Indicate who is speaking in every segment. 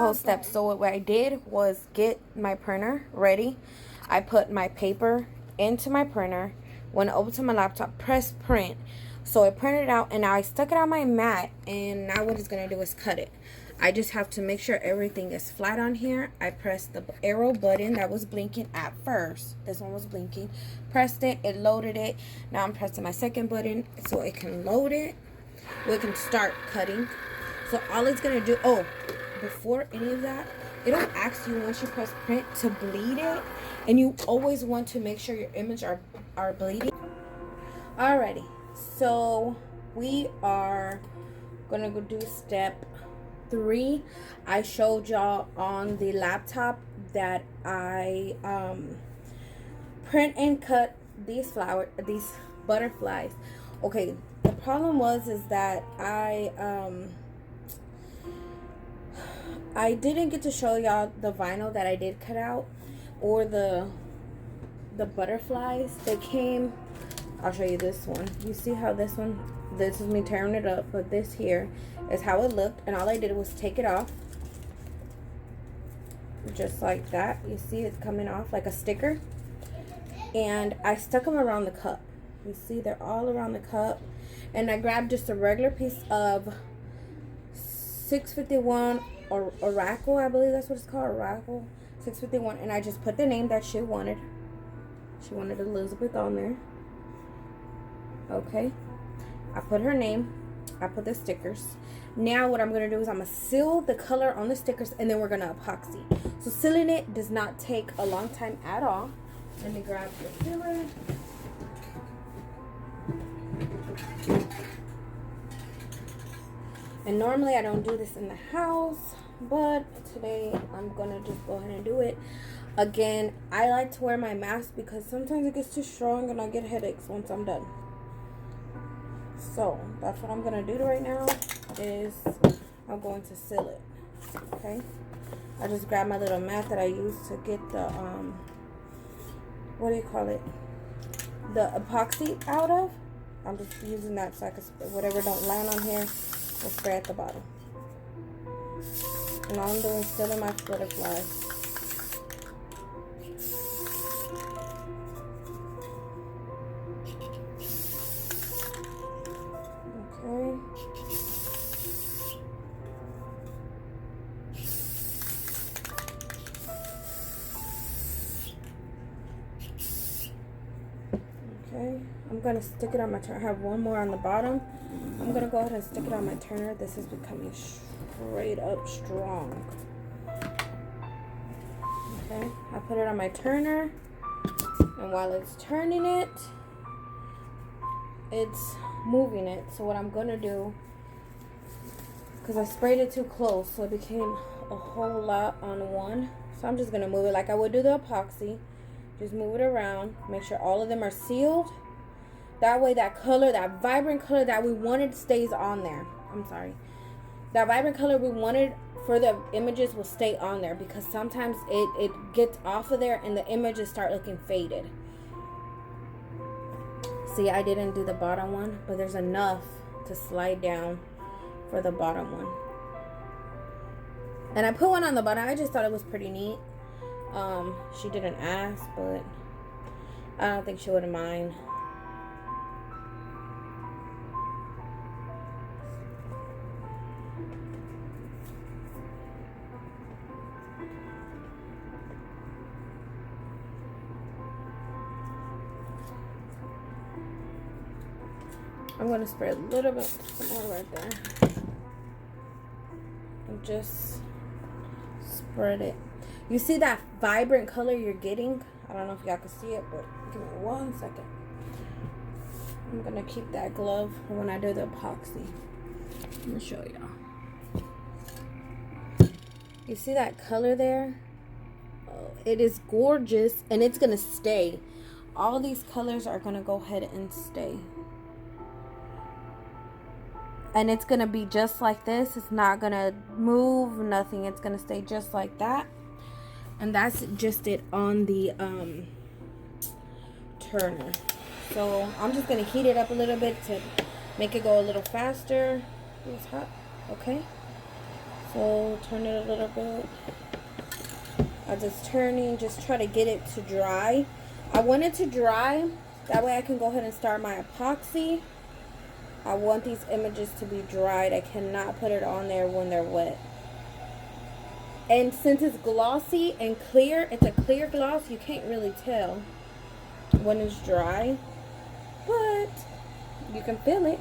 Speaker 1: whole step. So what I did was get my printer ready. I put my paper into my printer, went over to my laptop, pressed print. So I printed it out, and now I stuck it on my mat, and now what it's going to do is cut it. I just have to make sure everything is flat on here. I pressed the arrow button that was blinking at first. This one was blinking. Pressed it, it loaded it. Now I'm pressing my second button so it can load it. We can start cutting. So all it's going to do, oh, before any of that, it'll ask you once you press print to bleed it. And you always want to make sure your image are bleeding. Alrighty. So we are gonna go do step 3. I showed y'all on the laptop that I print and cut these butterflies. Okay, the problem is that I didn't get to show y'all the vinyl that I did cut out, or the butterflies. They came, I'll show you this one. You see how this is me tearing it up, but this here is how it looked, and all I did was take it off just like that. You see it's coming off like a sticker, and I stuck them around the cup. You see they're all around the cup, and I grabbed just a regular piece of 651 or Oracle, I believe that's what it's called, Oracle 651, and I just put the name that she wanted. She wanted Elizabeth on there. Okay, I put her name, I put the stickers. Now what I'm going to do is I'm going to seal the color on the stickers, and then we're going to epoxy. So sealing it does not take a long time at all. Let me grab the sealer. And normally I don't do this in the house, but today I'm going to just go ahead and do it. Again, I like to wear my mask because sometimes it gets too strong and I get headaches once I'm done. So that's what I'm going to do right now, is I'm going to seal it. Okay, I just grabbed my little mat that I use to get the what do you call it, the epoxy out of. I'm just using that so I can spray whatever don't land on here, will spray at the bottom. And all I'm doing is sealing my butterflies. Okay. Okay, I'm going to stick it on my turner. I have one more on the bottom. I'm going to go ahead and stick it on my turner. This is becoming straight up strong. Okay, I put it on my turner, and while it's turning it, it's moving it. So what I'm going to do, because I sprayed it too close, so it became a whole lot on one. So I'm just going to move it like I would do the epoxy. Just move it around, make sure all of them are sealed. That way that color, that vibrant color that we wanted stays on there. I'm sorry. That vibrant color we wanted for the images will stay on there, because sometimes it gets off of there and the images start looking faded. See, I didn't do the bottom one, but there's enough to slide down for the bottom one. And I put one on the bottom. I just thought it was pretty neat. She didn't ask, but I don't think she would mind. I'm going to spray a little bit more right there. And just spread it. You see that vibrant color you're getting? I don't know if y'all can see it, but give me 1 second. I'm going to keep that glove for when I do the epoxy. Let me show y'all. You see that color there? Oh, it is gorgeous, and it's going to stay. All these colors are going to go ahead and stay. And it's going to be just like this. It's not going to move, nothing. It's going to stay just like that. And that's just it on the turner. So I'm just going to heat it up a little bit to make it go a little faster. It's hot. Okay. So turn it a little bit. I'm just turning, just try to get it to dry. I want it to dry, that way I can go ahead and start my epoxy. I want these images to be dried. I cannot put it on there when they're wet. And since it's glossy and clear, it's a clear gloss, you can't really tell when it's dry, but you can feel it.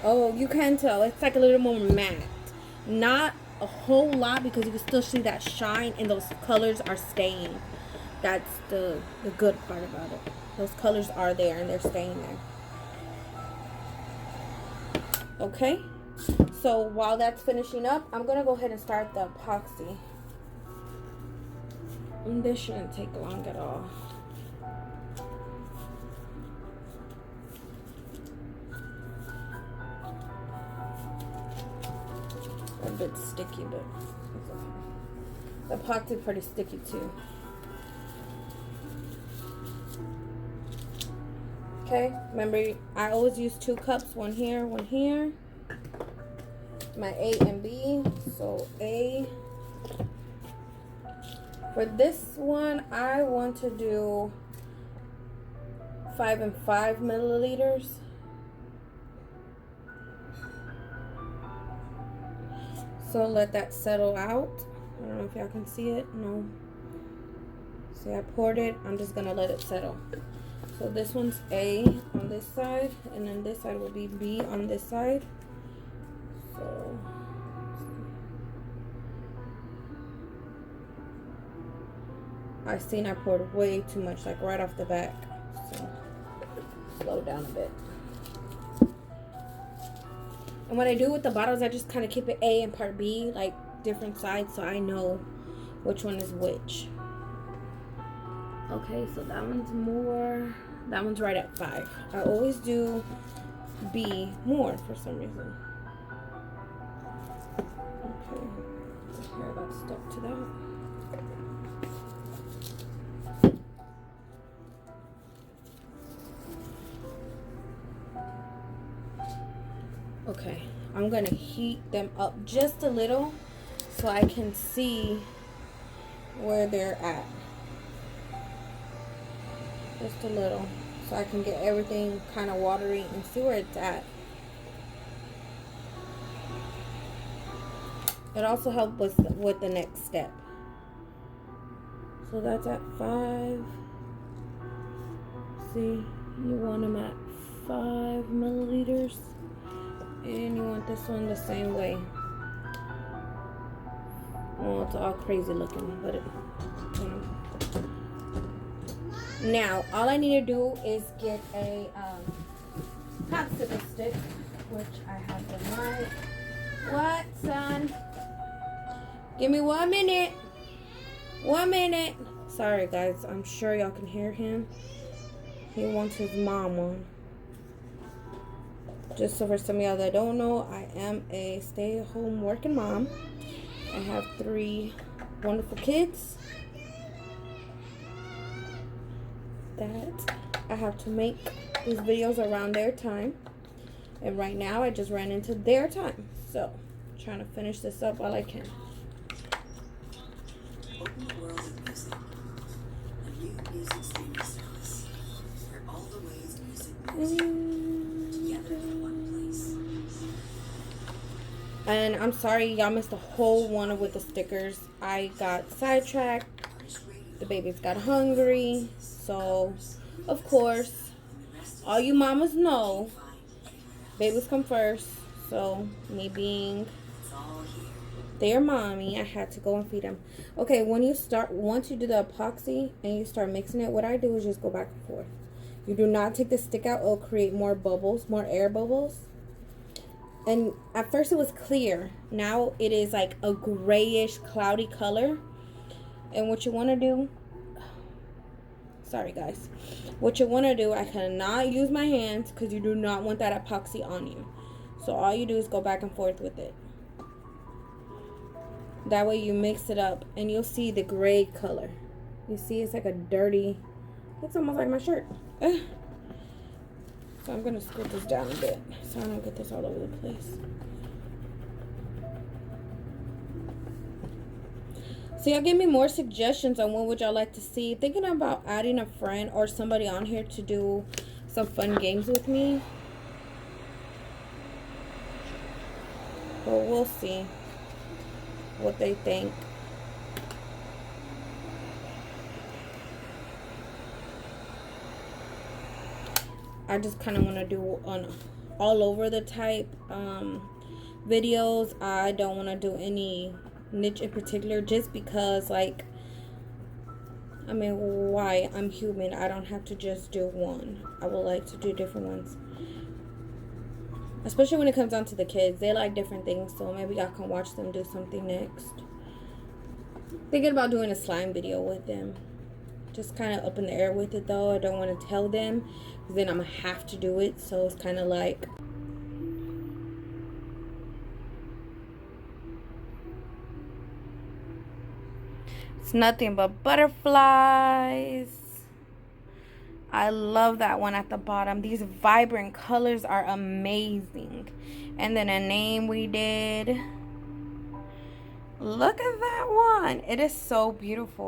Speaker 1: Oh, you can tell. It's like a little more matte. Not a whole lot, because you can still see that shine and those colors are staying. That's the good part about it. Those colors are there and they're staying there. Okay, so while that's finishing up, I'm gonna go ahead and start the epoxy. And this shouldn't take long at all. A bit sticky, but it's okay. The epoxy is pretty sticky too. Okay, remember I always use 2 cups, one here, one here. My A and B. So A. For this one, I want to do 5 and 5 milliliters. So let that settle out. I don't know if y'all can see it. No. See, I poured it. I'm just gonna let it settle. So this one's A on this side, and then this side will be B on this side. So I seen I poured way too much, like right off the back. So slow down a bit. And what I do with the bottles, I just kind of keep it A and part B, like different sides, so I know which one is which. Okay, so that one's more. That one's right at 5. I always do B more for some reason. Okay, the hair got stuck to that. Okay, I'm gonna heat them up just a little so I can see where they're at. Just a little, so I can get everything kind of watery and see where it's at. It also helps with the next step. So that's at 5. See, you want them at 5 milliliters, and you want this one the same way. Well, it's all crazy looking, but it, you know. Now, all I need to do is get a popsicle stick, which I have in my... What, son? Give me 1 minute. 1 minute. Sorry, guys. I'm sure y'all can hear him. He wants his mom on. Just so for some of y'all that don't know, I am a stay-at-home working mom. I have 3 wonderful kids that I have to make these videos around their time, and right now I just ran into their time, so I'm trying to finish this up while I can.
Speaker 2: Open the world of music. A new music streaming service where all the ways music moves together in one place.
Speaker 1: And I'm sorry y'all missed the whole one with the stickers. I got sidetracked. The babies got hungry. So, of course, all you mamas know, babies come first. So, me being their mommy, I had to go and feed them. Okay, once you do the epoxy and you start mixing it, what I do is just go back and forth. You do not take the stick out. It'll create more bubbles, more air bubbles. And at first it was clear. Now it is like a grayish, cloudy color. And what you want to do... Sorry, guys. What you want to do, I cannot use my hands because you do not want that epoxy on you. So all you do is go back and forth with it. That way you mix it up and you'll see the gray color. You see it's like a dirty... It's almost like my shirt. So I'm going to scoot this down a bit so I don't get this all over the place. So y'all give me more suggestions on what would y'all like to see. Thinking about adding a friend or somebody on here to do some fun games with me. But we'll see what they think. I just kind of want to do an all over the type videos. I don't want to do any niche in particular, just because, like, I mean, why? I'm human. I don't have to just do one. I would like to do different ones, especially when it comes down to the kids. They like different things, so maybe I can watch them do something next. Thinking about doing a slime video with them. Just kind of up in the air with it, though. I don't want to tell them, because then I'm going to have to do it. So it's kind of like, it's nothing but butterflies. I love that one at the bottom. These vibrant colors are amazing. And then a name we did. Look at that one. It is so beautiful.